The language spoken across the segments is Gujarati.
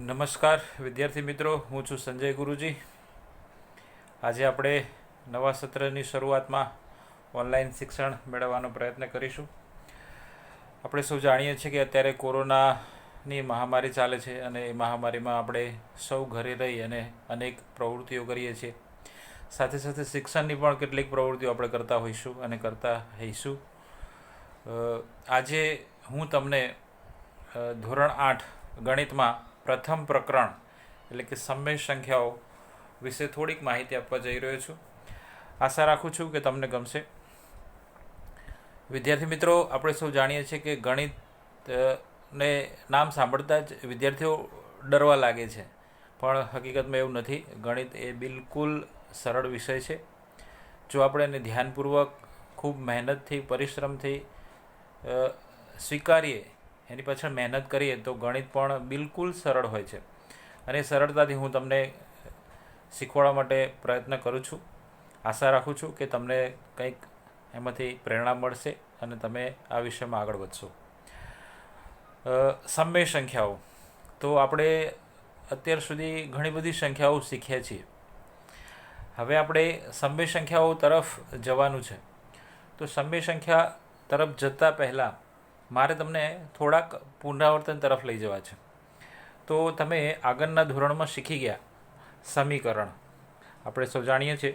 નમસ્કાર વિદ્યાર્થી મિત્રો, હું છું સંજય ગુરુજી. આજે આપણે નવા સત્રની શરૂઆતમાં ઓનલાઈન શિક્ષણ મેળવવાનો પ્રયત્ન કરીશું. આપણે સૌ જાણીએ છીએ કે અત્યારે કોરોનાની મહામારી ચાલે છે અને એ મહામારીમાં આપણે સૌ ઘરે રહી અને અનેક પ્રવૃત્તિઓ કરીએ છીએ. સાથે સાથે શિક્ષણની પણ કેટલીક પ્રવૃત્તિઓ આપણે કરતા હોઈશું અને કરતા રહીશું. આજે હું તમને ધોરણ 8 ગણિતમાં પ્રથમ પ્રકરણ એટલે કે સમય સંખ્યાઓ વિશે થોડીક માહિતી આપવા જઈ રહ્યો છું. આશા રાખું છું કે તમને ગમશે. વિદ્યાર્થી મિત્રો, આપણે સૌ જાણીએ છીએ કે ગણિતને નામ સાંભળતા જ વિદ્યાર્થીઓ ડરવા લાગે છે, પણ હકીકતમાં એવું નથી. ગણિત એ બિલકુલ સરળ વિષય છે. જો આપણે એને ધ્યાનપૂર્વક ખૂબ મહેનતથી, પરિશ્રમથી સ્વીકારીએ, એની પાછળ મહેનત કરીએ તો ગણિત પણ બિલકુલ સરળ હોય છે અને સરળતાથી હું તમને શીખવાડવા માટે પ્રયત્ન કરું છું. આશા રાખું છું કે તમને કંઈક એમાંથી પ્રેરણા મળશે અને તમે આ વિષયમાં આગળ વધશો. સમય સંખ્યાઓ તો આપણે અત્યાર સુધી ઘણી બધી સંખ્યાઓ શીખ્યા છીએ. હવે આપણે સમય સંખ્યાઓ તરફ જવાનું છે. તો સમય સંખ્યા તરફ જતાં પહેલાં મારે તમને થોડાક પુનરાવર્તન તરફ લઈ જવા છે. તો તમે આગળના ધોરણમાં શીખી ગયા સમીકરણ. આપણે સૌ જાણીએ છીએ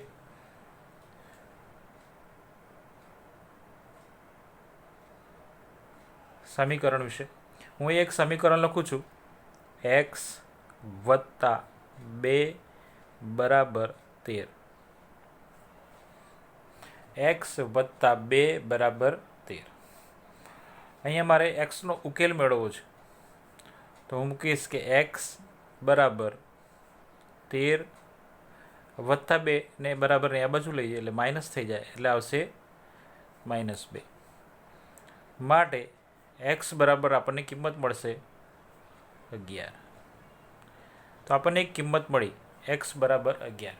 સમીકરણ વિશે. હું એક સમીકરણ લખું છું, x વત્તા 2 બરાબર 13. x વત્તા 2 બરાબર 13. અહીંયા મારે એક્સનો ઉકેલ મેળવવો છે. તો હું મૂકીશ કે એક્સ બરાબર 13 વત્તા 2 ને બરાબરને આ બાજુ લઈએ એટલે માઇનસ થઈ જાય, એટલે આવશે -2. માટે એક્સ બરાબર આપણને કિંમત મળશે 11. તો આપણને એક કિંમત મળી, એક્સ બરાબર 11.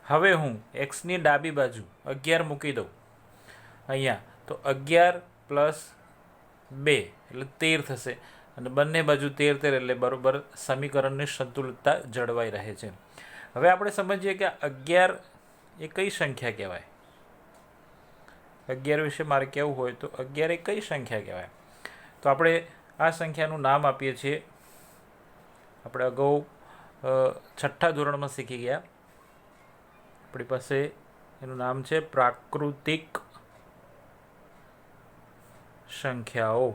હવે હું એક્સની ડાબી બાજુ 11 મૂકી દઉં અહીંયા, તો 11 પ્લસ 2 એટલે 13 થશે અને બંને બાજુ 13 એટલે બરાબર સમીકરણની સંતુલિતતા જળવાઈ રહે છે. હવે આપણે સમજીએ કે 11 એ કઈ સંખ્યા કહેવાય. 11 વિશે મારે કહેવું હોય તો 11 એ કઈ સંખ્યા કહેવાય. તો આપણે આ સંખ્યાનું નામ આપીએ છીએ, આપણે અગાઉ 6ઠ્ઠા ધોરણમાં શીખી ગયા. આપણી પાસે એનું નામ છે પ્રાકૃતિક સંખ્યાઓ.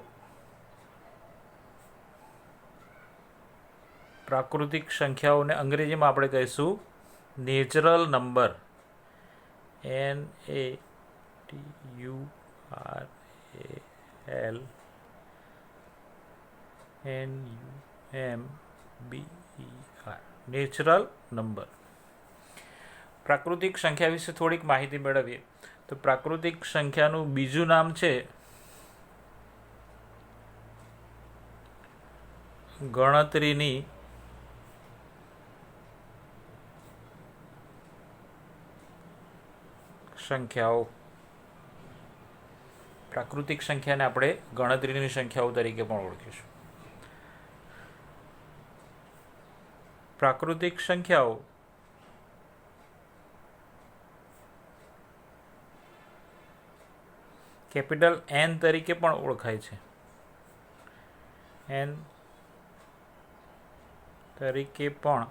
પ્રાકૃતિક સંખ્યાઓને અંગ્રેજીમાં આપણે કહીશું natural number. NATURAL natural number. પ્રાકૃતિક સંખ્યા વિશે થોડીક માહિતી મેળવીએ. તો પ્રાકૃતિક સંખ્યાનું બીજું નામ છે ગણતરીની સંખ્યાઓ. પ્રાકૃતિક સંખ્યાને આપણે ગણતરીની સંખ્યાઓ તરીકે પણ ઓળખીશું. પ્રાકૃતિક સંખ્યાઓ કેપિટલ N તરીકે પણ ઓળખાય છે. N તરીકે પણ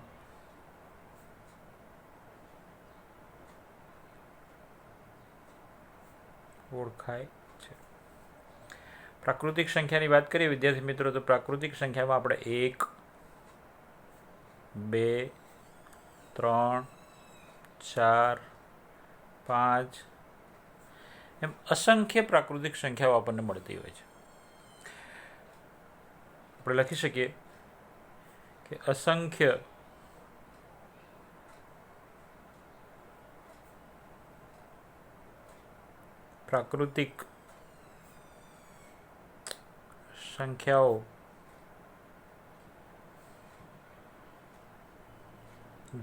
ઓળખાય છે. પ્રાકૃતિક સંખ્યાની વાત કરીએ વિદ્યાર્થી મિત્રો, તો પ્રાકૃતિક સંખ્યામાં આપણે 1, 2, 3, 4, 5 એમ અસંખ્ય પ્રાકૃતિક સંખ્યાઓ આપણને મળતી હોય છે. આપણે લખી શકીએ કે અસંખ્ય પ્રાકૃતિક સંખ્યાઓ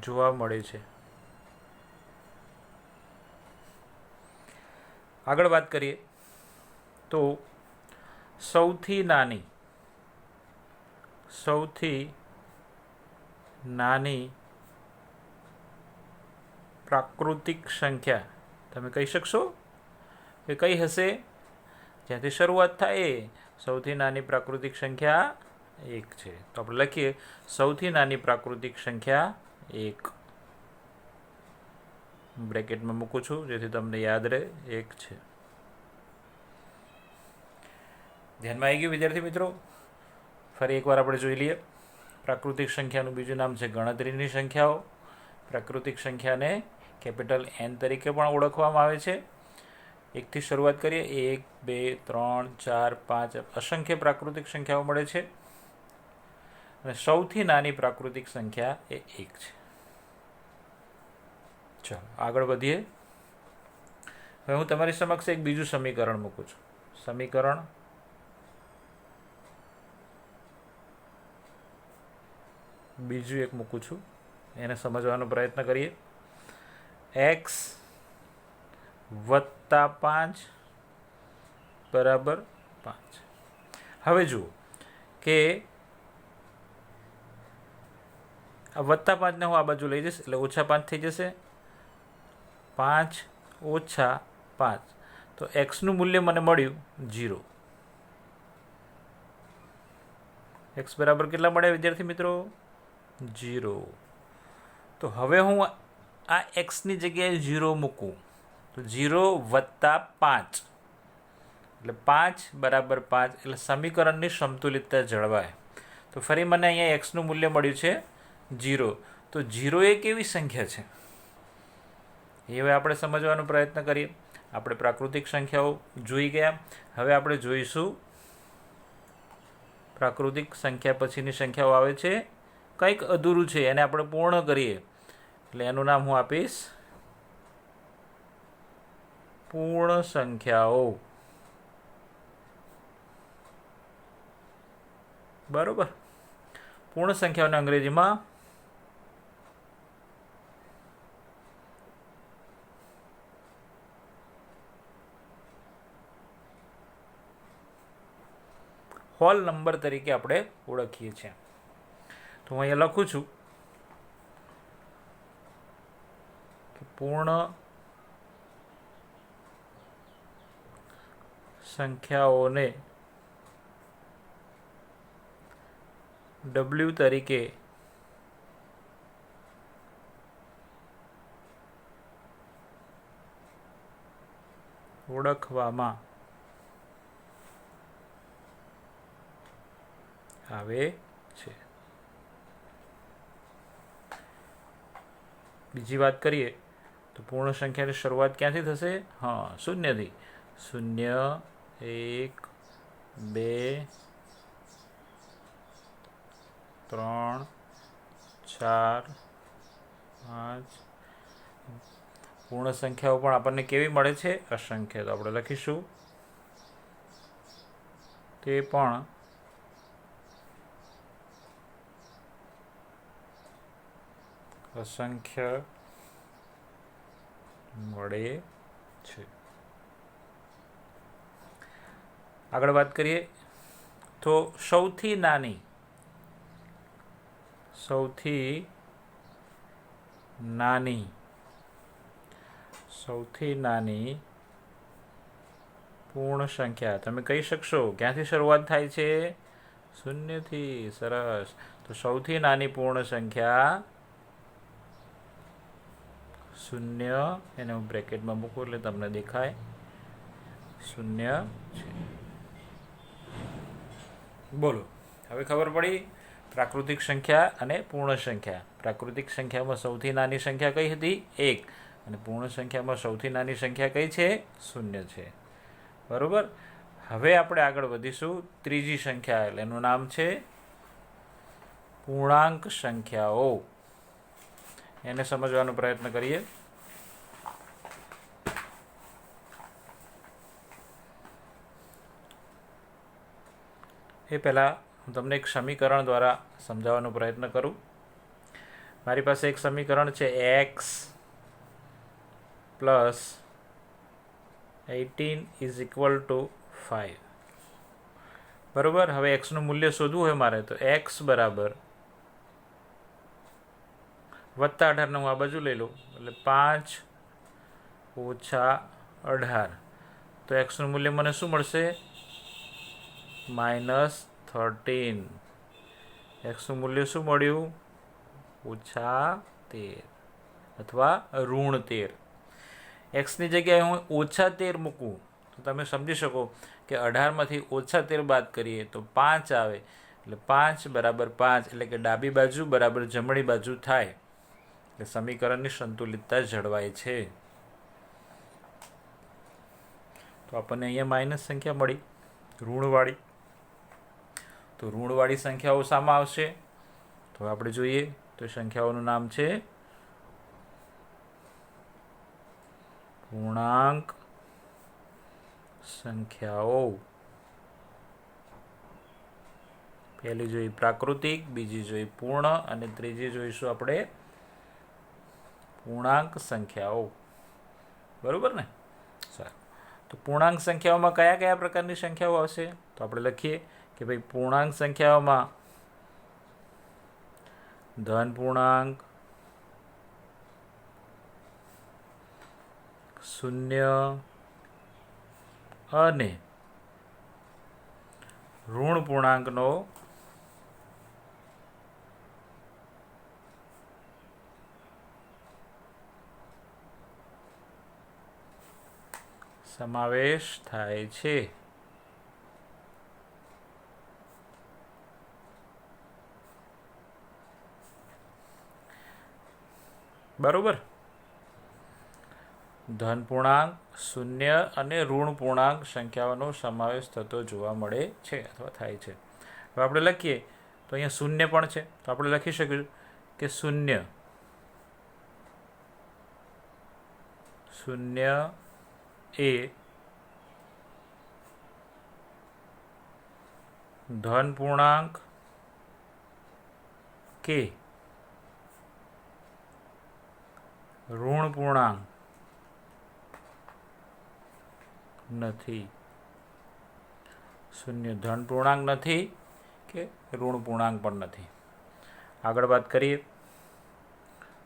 જોવા મળે છે. આગળ વાત કરીએ તો સૌથી નાની સૌથી નાની પ્રાકૃતિક સંખ્યા તમે કહી શકશો કે કઈ હશે? જ્યાંથી શરૂઆત થાય સૌથી નાની પ્રાકૃતિક સંખ્યા 1 છે. તો આપણે લખીએ સૌથી નાની પ્રાકૃતિક સંખ્યા 1. બ્રેકેટમાં મૂકું છું જેથી તમને યાદ રહે 1 છે. ધ્યાનમાં આવી ગયું વિદ્યાર્થી મિત્રો? ફરી એકવાર આપણે જોઈ લઈએ. પ્રાકૃતિક સંખ્યાનું બીજું નામ છે ગણતરીની સંખ્યાઓ. પ્રાકૃતિક સંખ્યાને કેપિટલ N તરીકે પણ ઓળખવામાં આવે છે. 1થી શરૂઆત કરીએ. 1, 2, 3, 4, 5 અસંખ્ય પ્રાકૃતિક સંખ્યાઓ મળે છે અને સૌથી નાની પ્રાકૃતિક સંખ્યા એ 1 છે. ચાલો આગળ વધીએ. હવે હું તમારી સમક્ષ એક બીજું સમીકરણ મૂકું છું. સમીકરણ બીજું એક મૂકું છું, એને સમજવાનો પ્રયત્ન કરીએ. x વત્તા 5 બરાબર 5. હવે જુઓ કે આ વત્તા 5ને હું આ બાજુ લઈ જઈશ એટલે ઓછા 5 થઈ જશે. 5 ઓછા 5 તો એક્સનું મૂલ્ય મને મળ્યું 0. એક્સ બરાબર કેટલા મળ્યા વિદ્યાર્થી મિત્રો? 0. તો હવે હું આ એક્સની જગ્યાએ 0 મૂકું તો 0 વત્તા 5 એટલે 5 બરાબર 5 એટલે સમીકરણની સમતુલિતતા જળવાય. તો ફરી મને અહીંયા એક્સનું મૂલ્ય મળ્યું છે 0. તો 0 એ કેવી સંખ્યા છે એ હવે આપણે સમજવાનો પ્રયત્ન કરીએ. આપણે પ્રાકૃતિક સંખ્યાઓ જોઈ ગયા. હવે આપણે જોઈશું પ્રાકૃતિક સંખ્યા પછીની સંખ્યાઓ આવે છે કંઈક અધૂરું છે એને આપણે પૂર્ણ કરીએ એટલે એનું નામ હું આપીશ પૂર્ણ સંખ્યાઓ. બરોબર. પૂર્ણ સંખ્યાઓને અંગ્રેજીમાં હોલ નંબર તરીકે આપણે ઓળખીએ છીએ. તો હું અહીંયા લખું છું કે પૂર્ણ સંખ્યાઓને W તરીકે ઓળખવામાં આવે છે. બીજી વાત કરીએ તો પૂર્ણ સંખ્યાની શરૂઆત ક્યાંથી થશે? હા, શૂન્યથી. 0, 1, 2, 3, 4, 5. પૂર્ણ સંખ્યાઓ પણ આપણને કેવી મળે છે? અસંખ્ય. તો આપણે લખીશું તે પણ અસંખ્ય મળે છે. આગળ વાત કરીએ તો સૌથી નાની પૂર્ણ સંખ્યા તમે કહી શકશો ક્યાંથી શરૂઆત થાય છે? 0થી. સરસ. તો સૌથી નાની પૂર્ણ સંખ્યા 0, એને હું બ્રેકેટમાં મૂકું એટલે તમને દેખાય 0 છે. બોલો હવે ખબર પડી પ્રાકૃતિક સંખ્યા અને પૂર્ણ સંખ્યા. પ્રાકૃતિક સંખ્યામાં સૌથી નાની સંખ્યા કઈ હતી? 1. અને પૂર્ણ સંખ્યામાં સૌથી નાની સંખ્યા કઈ છે? 0 છે. બરોબર. હવે આપણે આગળ વધીશું ત્રીજી સંખ્યા એટલે એનું નામ છે પૂર્ણાંક સંખ્યાઓ. એને સમજવાનો પ્રયત્ન કરીએ. એ પહેલાં હું તમને એક સમીકરણ દ્વારા સમજાવવાનો પ્રયત્ન કરું. મારી પાસે એક સમીકરણ છે x plus 18 is equal to 5. બરાબર. હવે એક્સનું મૂલ્ય શોધવું હોય મારે તો x બરાબર વત્તા 18ને હું આ બાજુ લઈ લઉં એટલે 5 ઓછા 18, તો એક્સનું મૂલ્ય મને શું મળશે? -13. એક્સનું મૂલ્ય શું મળ્યું? -13 અથવા -13. એક્સની જગ્યાએ હું -13 મૂકું તો તમે સમજી શકો કે 18માંથી -13 બાદ કરીએ તો 5 આવે, એટલે 5 બરાબર 5, એટલે કે ડાબી બાજુ બરાબર જમણી બાજુ થાય, એટલે સમીકરણની સંતુલિતતા જળવાય છે. તો આપણને અહીંયા માઇનસ સંખ્યા મળી, ઋણવાળી. તો ઋણવાળી સંખ્યાઓ શામાં આવશે? તો આપણે જોઈએ તો સંખ્યાઓનું નામ છે પૂર્ણાંક સંખ્યાઓ. પહેલી જોઈ પ્રાકૃતિક, બીજી જોઈ પૂર્ણ અને ત્રીજી જોઈશું આપણે પૂર્ણાંક સંખ્યાઓ. બરોબર ને? સારું. તો પૂર્ણાંક સંખ્યાઓમાં કયા કયા પ્રકારની સંખ્યાઓ આવશે? તો આપણે લખીએ કે ભાઈ પૂર્ણાંક સંખ્યાઓમાં ધન પૂર્ણાંક, શૂન્ય અને ઋણ પૂર્ણાંકનો સમાવેશ થાય છે. બરોબર? ધન પૂર્ણાંક, શૂન્ય અને ઋણ પૂર્ણાંક સંખ્યાઓનો સમાવેશ થતો જોવા મળે છે અથવા થાય છે. હવે આપણે લખીએ તો અહીંયા શૂન્ય પણ છે, તો આપણે લખી શકીશું કે શૂન્ય એ ધન પૂર્ણાંક કે ઋણ પૂર્ણાંક નથી. શૂન્ય ધન પૂર્ણાંક નથી કે ઋણ પૂર્ણાંક પણ નથી. આગળ વાત કરીએ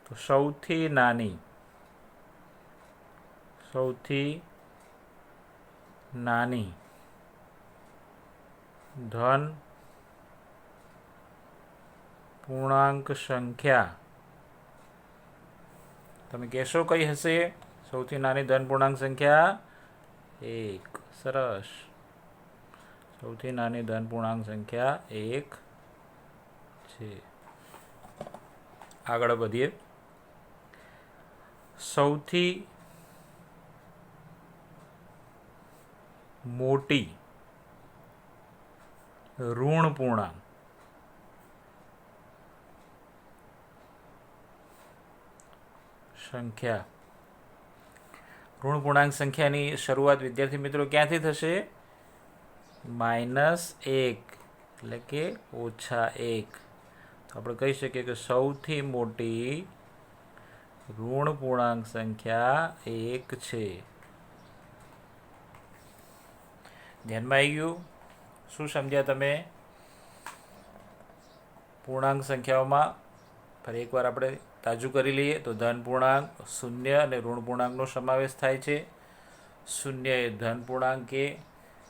તો સૌથી નાની ધન પૂર્ણાંક સંખ્યા તમે કહેશો કઈ હશે? સૌથી નાની ધન પૂર્ણાંક સંખ્યા 1. સરસ. સૌથી નાની ધન પૂર્ણાંક સંખ્યા 1 છે. આગળ વધીએ. સૌથી મોટી ઋણ પૂર્ણાંક સંખ્યા. ઋણ પૂર્ણાંક સંખ્યાની શરૂઆત વિદ્યાર્થી મિત્રો ક્યાંથી થશે? -1 એટલે કે -1. તો આપણે કહી શકીએ કે સૌથી મોટી ઋણ પૂર્ણાંક સંખ્યા 1 છે. ધ્યાનમાં આવી ગયું? શું સમજ્યા તમે? પૂર્ણાંક સંખ્યાઓમાં ફરી એકવાર આપણે તાજું કરી લઈએ તો ધન પૂર્ણાંક, શૂન્ય અને ઋણ પૂર્ણાંકનો સમાવેશ થાય છે. શૂન્ય એ ધન પૂર્ણાંક કે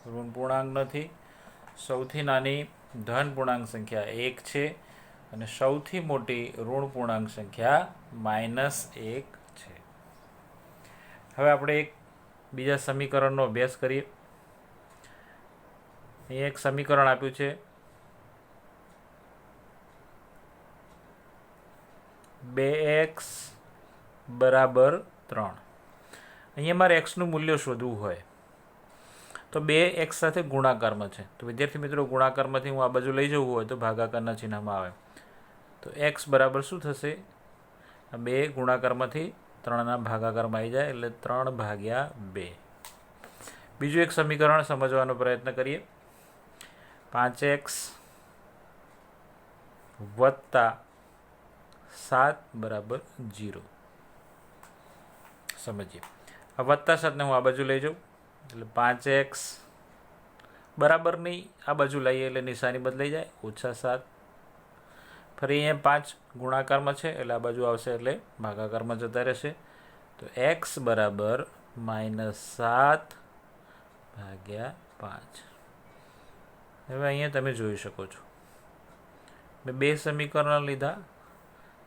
ઋણ પૂર્ણાંક નથી. સૌથી નાની ધન પૂર્ણાંક સંખ્યા 1 છે અને સૌથી મોટી ઋણ પૂર્ણાંક સંખ્યા -1 છે. હવે આપણે એક બીજા સમીકરણનો અભ્યાસ કરીએ. અહીં એક સમીકરણ આપ્યું છે 2x = 3. અહીંયા મારે એક્સનું મૂલ્ય શોધવું હોય તો 2x સાથે ગુણાકારમાં છે. તો વિદ્યાર્થી મિત્રો ગુણાકારમાંથી હું આ બાજુ લઈ જવું હોય તો ભાગાકારના ચિહ્નમાં આવે. તો x બરાબર શું થશે? 2 ગુણાકારમાંથી 3ના ભાગાકારમાં આવી જાય એટલે 3/2. બીજું એક સમીકરણ સમજવાનો પ્રયત્ન કરીએ. 5x વત્તા 7 = 0. સમજીએ. આ વત્તા 7ને હું આ બાજુ લઈ જાઉં એટલે 5x બરાબરની આ બાજુ લઈએ એટલે નિશાની બદલાઈ જાય, -7. ફરી અહીંયા 5 ગુણાકારમાં છે એટલે આ બાજુ આવશે એટલે ભાગાકારમાં જતા રહેશે. તો x બરાબર -7 ભાગ્યા 5. હવે અહીંયા તમે જોઈ શકો છો મેં 2 સમીકરણ લીધા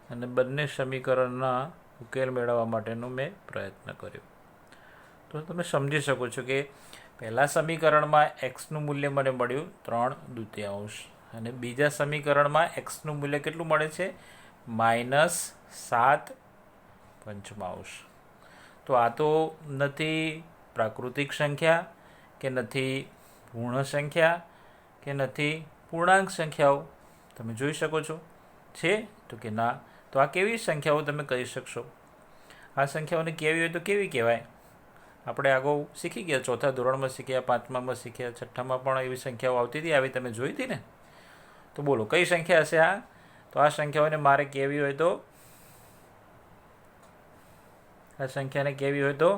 અને બંને સમીકરણના ઉકેલ મેળવવા માટેનો મેં પ્રયત્ન કર્યો. તો તમે સમજી શકો છો કે પહેલા સમીકરણમાં એક્સનું મૂલ્ય મને મળ્યું 3/2 અને બીજા સમીકરણમાં એક્સનું મૂલ્ય કેટલું મળે છે? -7/5. તો આ તો નથી પ્રાકૃતિક સંખ્યા કે નથી પૂર્ણ સંખ્યા કે નથી પૂર્ણાંક સંખ્યાઓ. તમે જોઈ શકો છો છે તો કે ના. તો આ કેવી સંખ્યાઓ તમે કહી શકશો? આ સંખ્યાઓને કેવી હોય તો કેવી કહેવાય? આપણે આગળ શીખી ગયા, 4થા ધોરણમાં શીખ્યા, 5મામાં શીખ્યા, 6ઠ્ઠામાં પણ એવી સંખ્યાઓ આવતી હતી, આવી તમે જોઈ હતી ને? તો બોલો કઈ સંખ્યા હશે આ? તો આ સંખ્યાઓને મારે કેવી હોય તો આ સંખ્યાને કેવી હોય તો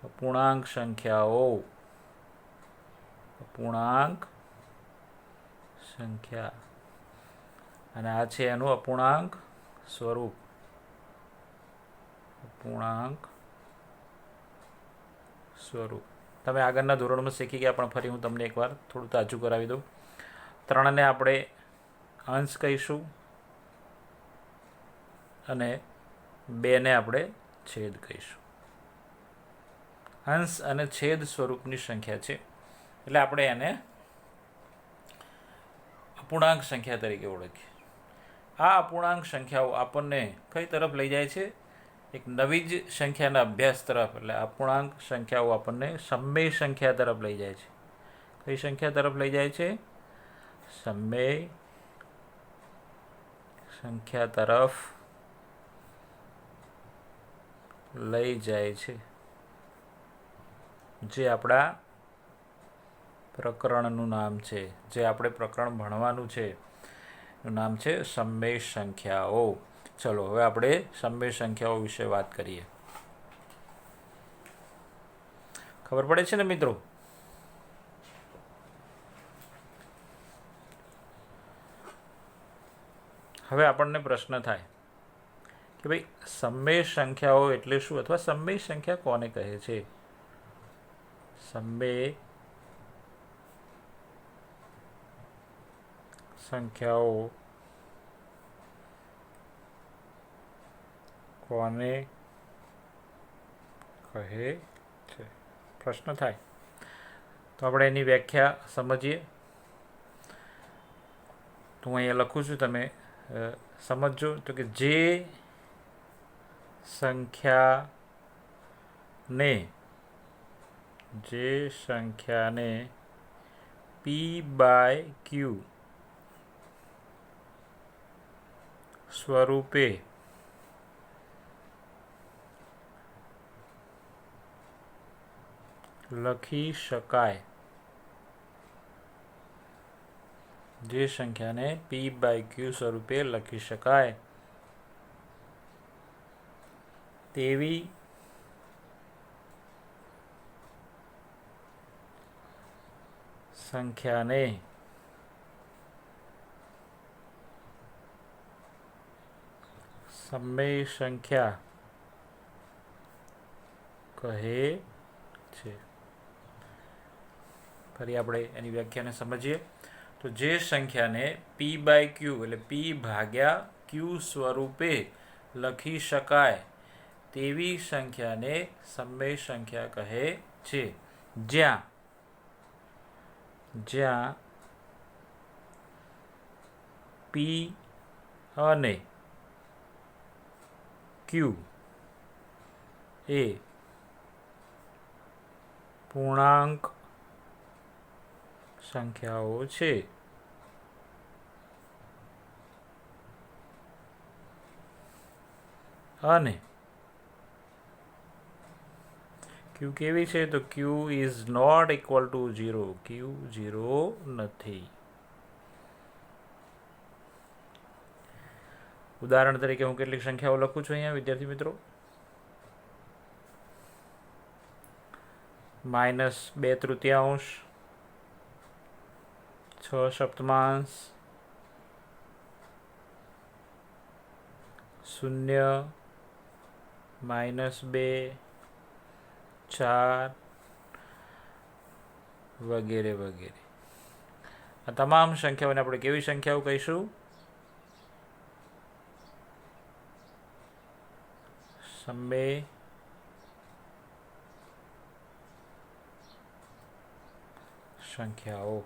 અપૂર્ણાંક સંખ્યાઓ. અપૂર્ણાંક સંખ્યા અને આ છે એનું અપૂર્ણાંક સ્વરૂપ. અપૂર્ણાંક સ્વરૂપ તમે આગળના ધોરણમાં શીખી ગયા, પણ ફરી હું તમને એકવાર થોડું તાજું કરાવી દઉં. 3ને આપણે અંશ કહીશું અને 2ને આપણે છેદ કહીશું. અંશ અને છેદ સ્વરૂપની સંખ્યા છે એટલે આપણે એને અપૂર્ણાંક સંખ્યા તરીકે ઓળખીએ. આ અપૂર્ણાંક સંખ્યાઓ આપણને કઈ તરફ લઈ જાય છે? એક નવી જ સંખ્યાના અભ્યાસ તરફ. એટલે અપૂર્ણાંક સંખ્યાઓ આપણને સમમેય સંખ્યા તરફ લઈ જાય છે. કઈ સંખ્યા તરફ લઈ જાય છે? સમમેય સંખ્યા તરફ લઈ જાય છે, જે આપણા પ્રકરણનું નામ છે, જે આપણે પ્રકરણ ભણવાનું છે એનું નામ છે સમમેય સંખ્યાઓ. ચલો હવે આપણે સમમેય સંખ્યાઓ વિશે વાત કરીએ. ખબર પડે છે ને મિત્રો? હવે આપણને પ્રશ્ન થાય કે ભાઈ સમમેય સંખ્યાઓ એટલે શું, અથવા સમમેય સંખ્યા કોને કહે છે? સમમેય સંખ્યાઓ કોને કહે છે? પ્રશ્ન થાય તો આપણે એની વ્યાખ્યા સમજીએ. તો હું અહીંયા લખું છું, તમે સમજજો. તો કે જે સંખ્યાને p/q સ્વરૂપે લખી શકાય, જે સંખ્યાને p/q સ્વરૂપે લખી શકાય તેવી સંખ્યાને સમમેય સંખ્યા કહે છે. ફરી આપણે એની વ્યાખ્યાને સમજીએ. તો જે સંખ્યાને p/q એટલે p/q સ્વરૂપે લખી શકાય તેવી સંખ્યાને સમમેય સંખ્યા કહે છે, જ્યાં p અને q એ પૂર્ણાંક સંખ્યાઓ છે. અને q કેવી છે? તો q is not equal to 0. q 0 નથી. ઉદાહરણ તરીકે હું કેટલીક સંખ્યાઓ લખું છું અહીંયા વિદ્યાર્થી મિત્રો. -2/3, 6/7, શૂન્ય, -2, 4 વગેરે વગેરે. આ તમામ સંખ્યાઓને આપણે કેવી સંખ્યાઓ કહીશું? સમય સંખ્યાઓ.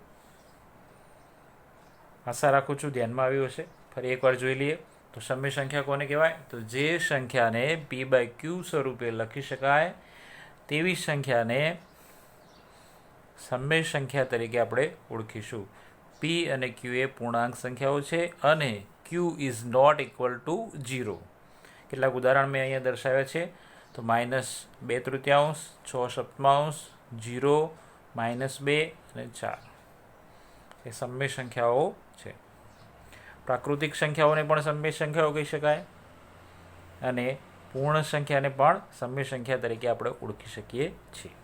આશા રાખું છું ધ્યાનમાં આવ્યું હશે. ફરી એકવાર જોઈ લઈએ તો સમય સંખ્યા કોને કહેવાય? તો જે સંખ્યાને p/q સ્વરૂપે લખી શકાય તેવી સંખ્યાને સમય સંખ્યા તરીકે આપણે ઓળખીશું. p અને q એ પૂર્ણાંક સંખ્યાઓ છે અને q is not equal to 0. કેટલાક ઉદાહરણ મેં અહીંયા દર્શાવ્યા છે. તો -2/3, 6/7, 0, -2 અને 4 એ સમય સંખ્યાઓ છે. પ્રાકૃતિક સંખ્યાઓને પણ સમય સંખ્યાઓ કહી શકાય અને પૂર્ણ સંખ્યાને પણ સમય સંખ્યા તરીકે આપણે ઓળખી શકીએ છીએ.